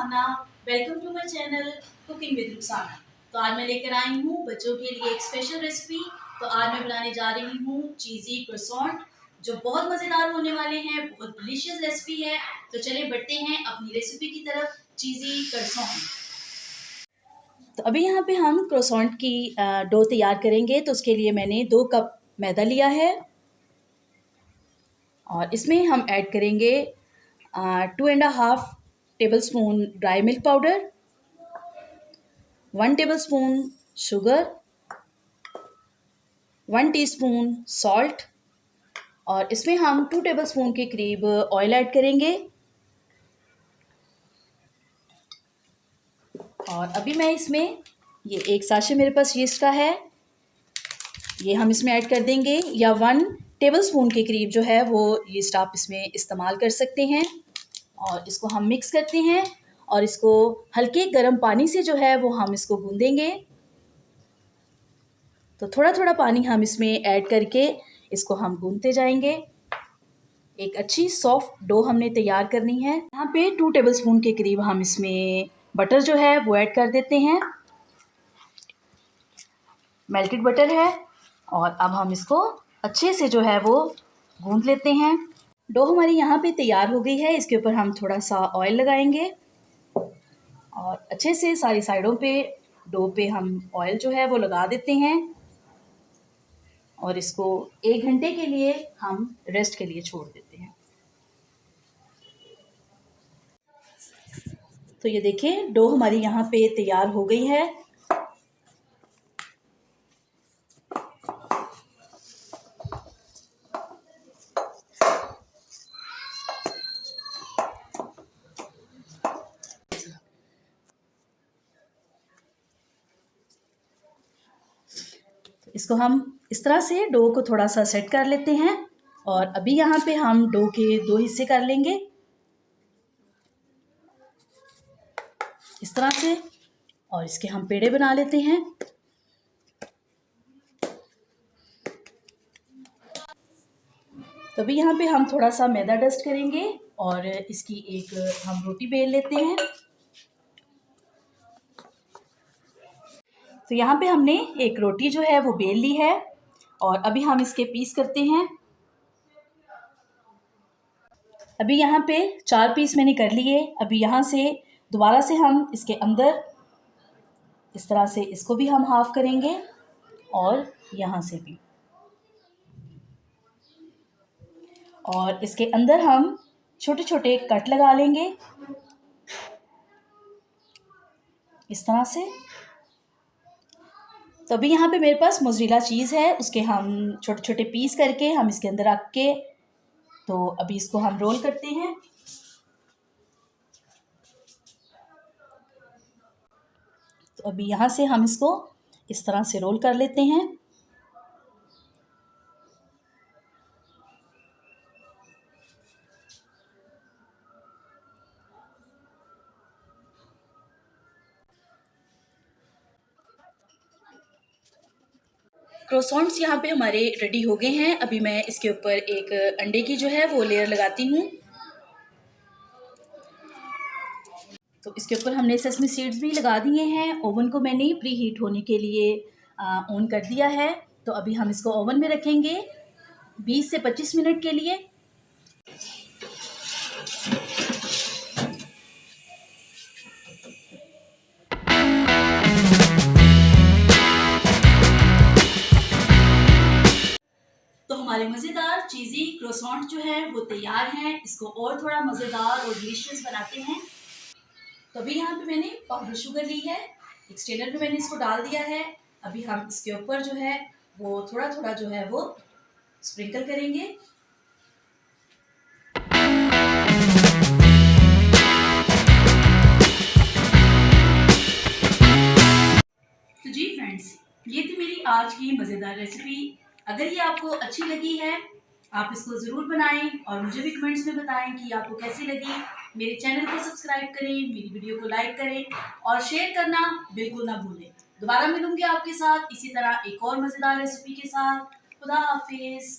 Rukhsana. Welcome to my channel cooking with Rukhsana. तो आज मैं लेकर आई हूँ बच्चों के लिए एक स्पेशल रेसिपी। तो आज मैं बनाने जा रही हूँ चीज़ी क्रोसॉन्ट, जो बहुत मज़ेदार होने वाले हैं, बहुत डिलीशियस रेसिपी है। तो चलिए बढ़ते हैं अपनी रेसिपी की तरफ, चीज़ी क्रोसॉन्ट। तो अभी यहाँ पे हम क्रोसॉन्ट की डो तैयार करेंगे। तो उसके लिए मैंने 2 कप मैदा लिया है और इसमें हम ऐड करेंगे 2.5 table spoon dry milk powder, 1 table spoon sugar, 1 teaspoon salt और इसमें हम 2 टेबल स्पून के करीब ऑयल ऐड करेंगे। और अभी मैं इसमें ये एक साशे मेरे पास यीस्ट का है, ये हम इसमें ऐड कर देंगे, या 1 टेबल स्पून के करीब जो है वो यीस्ट आप इसमें इस्तेमाल कर सकते हैं। और इसको हम मिक्स करते हैं और इसको हल्के गर्म पानी से जो है वो हम इसको गूंदेंगे। तो थोड़ा थोड़ा पानी हम इसमें ऐड करके इसको हम गूंदते जाएंगे। एक अच्छी सॉफ्ट डो हमने तैयार करनी है। यहाँ पे 2 टेबल स्पून के करीब हम इसमें बटर जो है वो ऐड कर देते हैं, मेल्टेड बटर है। और अब हम इसको अच्छे से जो है वो गूंद लेते हैं। डो हमारी यहाँ पे तैयार हो गई है। इसके ऊपर हम थोड़ा सा ऑयल लगाएंगे और अच्छे से सारी साइडों पे डो पे हम ऑयल जो है वो लगा देते हैं और इसको 1 घंटे के लिए हम रेस्ट के लिए छोड़ देते हैं। तो ये देखें, डो हमारी यहाँ पे तैयार हो गई है। इसको हम इस तरह से डो को थोड़ा सा सेट कर लेते हैं। और अभी यहाँ पे हम डो के 2 हिस्से कर लेंगे इस तरह से, और इसके हम पेड़े बना लेते हैं। तो अभी यहाँ पे हम थोड़ा सा मैदा डस्ट करेंगे और इसकी एक हम रोटी बेल लेते हैं। तो यहाँ पे हमने एक रोटी जो है वो बेल ली है और अभी हम इसके पीस करते हैं। अभी यहाँ पे 4 पीस मैंने कर लिए। अभी यहाँ से दोबारा से हम इसके अंदर इस तरह से इसको भी हम हाफ करेंगे और यहाँ से भी, और इसके अंदर हम छोटे छोटे कट लगा लेंगे इस तरह से। तो अभी यहाँ पे मेरे पास मोज़रेला चीज़ है, उसके हम छोटे छोटे पीस करके हम इसके अंदर रख के, तो अभी इसको हम रोल करते हैं। तो अभी यहाँ से हम इसको इस तरह से रोल कर लेते हैं। क्रोसॉन्ट्स यहाँ पे हमारे रेडी हो गए हैं। अभी मैं इसके ऊपर एक अंडे की जो है वो लेयर लगाती हूँ। तो इसके ऊपर हमने सेसमी सीड्स भी लगा दिए हैं। ओवन को मैंने प्री हीट होने के लिए ऑन कर दिया है। तो अभी हम इसको ओवन में रखेंगे 20 से 25 मिनट के लिए। तो हमारे मज़ेदार चीज़ी क्रोसॉन्ट जो है वो तैयार हैं। इसको और थोड़ा मज़ेदार और डिलीशियस बनाते हैं। तो अभी यहाँ पे मैंने पाउडर शुगर ली है, एक स्ट्रेनर में मैंने इसको डाल दिया है। अभी हम इसके ऊपर जो है वो थोड़ा थोड़ा जो है वो स्प्रिंकल करेंगे। तो जी फ्रेंड्स, ये थी मेरी आज की मज़ेदार रेसिपी। अगर ये आपको अच्छी लगी है, आप इसको ज़रूर बनाएं और मुझे भी कमेंट्स में बताएं कि आपको कैसी लगी। मेरे चैनल को सब्सक्राइब करें, मेरी वीडियो को लाइक करें और शेयर करना बिल्कुल ना भूलें। दोबारा मिलूंगी आपके साथ इसी तरह एक और मज़ेदार रेसिपी के साथ। खुदा हाफिज़।